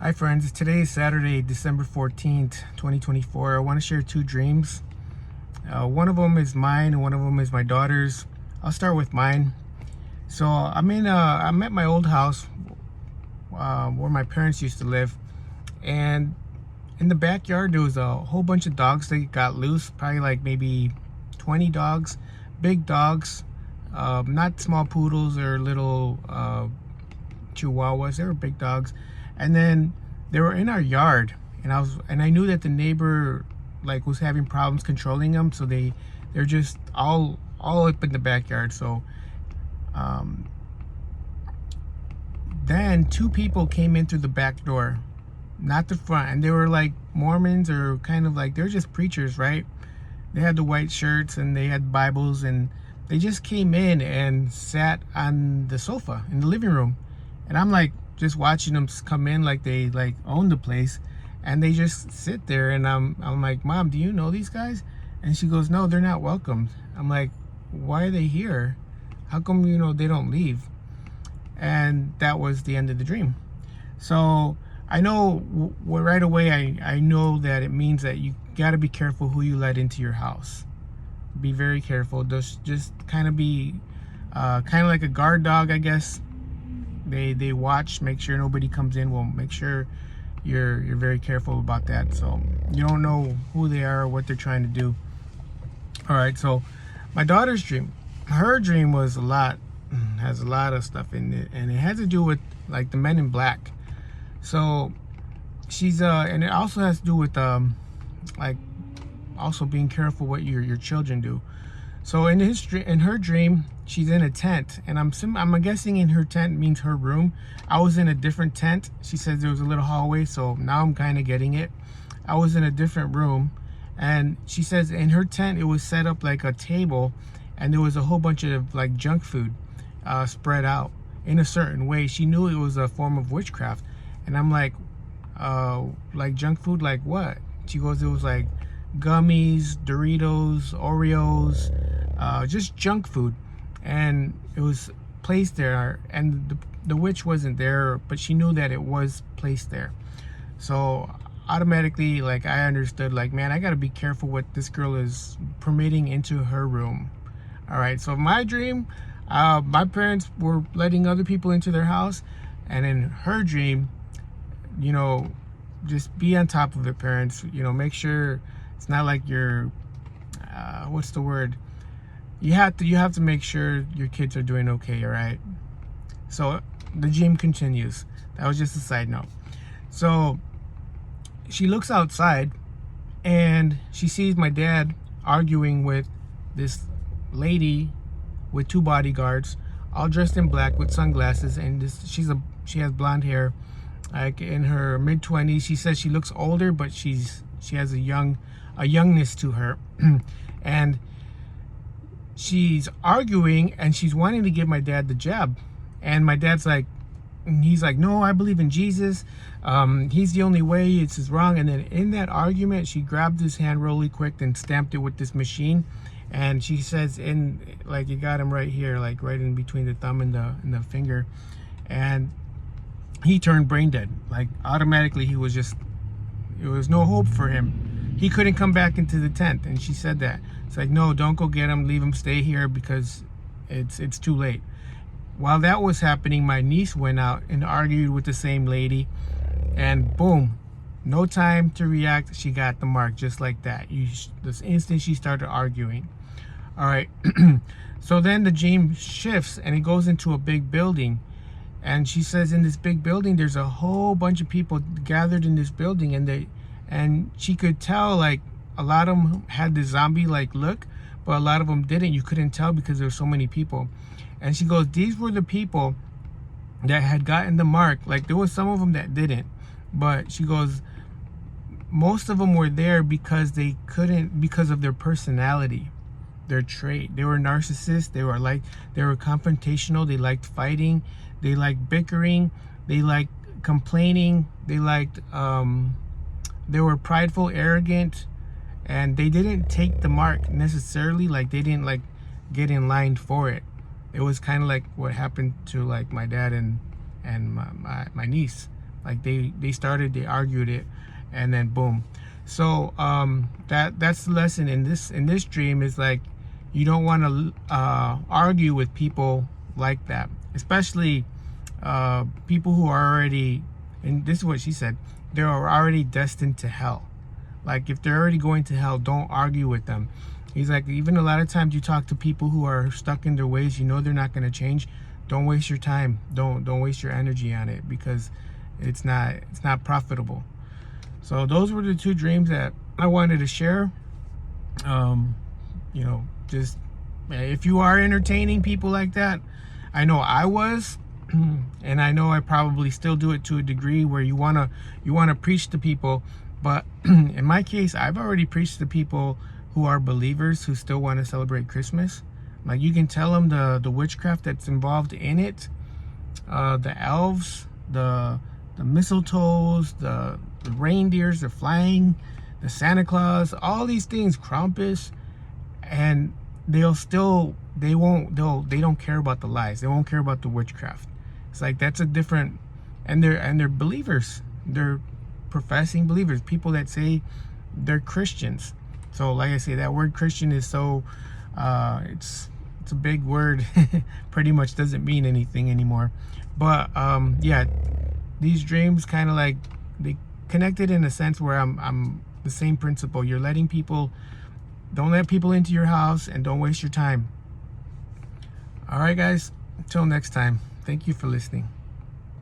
Hi friends, today is Saturday, December 14th, 2024. I want to share two dreams. One of them is mine and one of them is my daughter's. I'll start with mine. So I'm at my old house where my parents used to live, and in the backyard there was a whole bunch of dogs that got loose, probably like maybe 20 dogs, big dogs, not small poodles or little chihuahuas. They were big dogs. And then they were in our yard, and I knew that the neighbor like was having problems controlling them, so they're just all up in the backyard. So then two people came in through the back door, not the front, and they were like Mormons, or kind of like, they're just preachers, right? They had the white shirts and they had Bibles, and they just came in and sat on the sofa in the living room. And I'm like just watching them come in like they like own the place, and they just sit there. And I'm like, Mom, do you know these guys? And she goes, no, they're not welcome. I'm like, why are they here? How come they don't leave? And that was the end of the dream. So I know right away, I know that it means that you got to be careful who you let into your house. Be very careful. Just kind of be kind of like a guard dog, I guess. They watch, make sure nobody comes in. Well, make sure you're very careful about that. So you don't know who they are or what they're trying to do. All right, so my daughter's dream, her dream has a lot of stuff in it, and it has to do with like the Men in Black. So she's and it also has to do with like also being careful what your children do. So in her dream, she's in a tent, and I'm guessing in her tent means her room. I was in a different tent. She says there was a little hallway, so now I'm kind of getting it. I was in a different room, and she says in her tent it was set up like a table, and there was a whole bunch of like junk food spread out in a certain way. She knew it was a form of witchcraft, and I'm like junk food, like what? She goes, it was like gummies, Doritos, Oreos, just junk food, and it was placed there, and the witch wasn't there, but she knew that it was placed there. So automatically, like, I understood, like, man, I gotta be careful what this girl is permitting into her room. All right, so my dream, my parents were letting other people into their house, and in her dream, just be on top of it, parents. Make sure it's not like you're what's the word, you have to make sure your kids are doing okay. All right, so the dream continues. That was just a side note. So she looks outside, and she sees my dad arguing with this lady with two bodyguards, all dressed in black with sunglasses, and she has blonde hair, like in her mid-20s. She says she looks older, but she has a youngness to her. And she's arguing, and she's wanting to give my dad the jab, and my dad's like, he's like, no, I believe in Jesus, he's the only way, it's is wrong. And then in that argument, she grabbed his hand really quick and stamped it with this machine, and she says, in like, you got him right here, like right in between the thumb and the finger, and he turned brain dead. Like automatically, it was no hope for him. He couldn't come back into the tent. And she said that. It's like, no, don't go get him, leave him, stay here, because it's too late. While that was happening, my niece went out and argued with the same lady, and boom, no time to react, she got the mark just like that. This instant she started arguing. All right. So then the dream shifts, and it goes into a big building. And she says in this big building, there's a whole bunch of people gathered in this building, and she could tell, like, a lot of them had the zombie-like look, but a lot of them didn't. You couldn't tell because there were so many people. And she goes, these were the people that had gotten the mark. Like, there was some of them that didn't, but she goes, most of them were there because they couldn't, because of their personality, their trait. They were narcissists. They were confrontational. They liked fighting. They liked bickering. They liked complaining. They liked, they were prideful, arrogant, and they didn't take the mark necessarily. Like, they didn't like get in line for it. It was kind of like what happened to like my dad and my niece. Like they argued it, and then boom. So that's the lesson in this dream, is like, you don't want to argue with people like that, especially people who are already, and this is what she said, they're already destined to hell. Like, if they're already going to hell, don't argue with them. He's like, even a lot of times you talk to people who are stuck in their ways, you know they're not going to change. Don't waste your time. Don't waste your energy on it, because it's not profitable. So those were the two dreams that I wanted to share. You know, just if you are entertaining people like that, I know I was, and I know I probably still do it to a degree where you wanna preach to people. But in my case, I've already preached to people who are believers who still want to celebrate Christmas. Like, you can tell them the witchcraft that's involved in it, the elves, the mistletoes, the reindeers, the flying, the Santa Claus, all these things, Krampus, and they don't care about the lies. They won't care about the witchcraft. It's like, that's a different, and they're believers. They're professing believers, people that say they're Christians. So like I say, that word Christian is so it's a big word. Pretty much doesn't mean anything anymore. But yeah, these dreams kind of like, they connected in a sense where I'm the same principle. You're letting people, don't let people into your house, and don't waste your time. All right, guys, until next time, thank you for listening.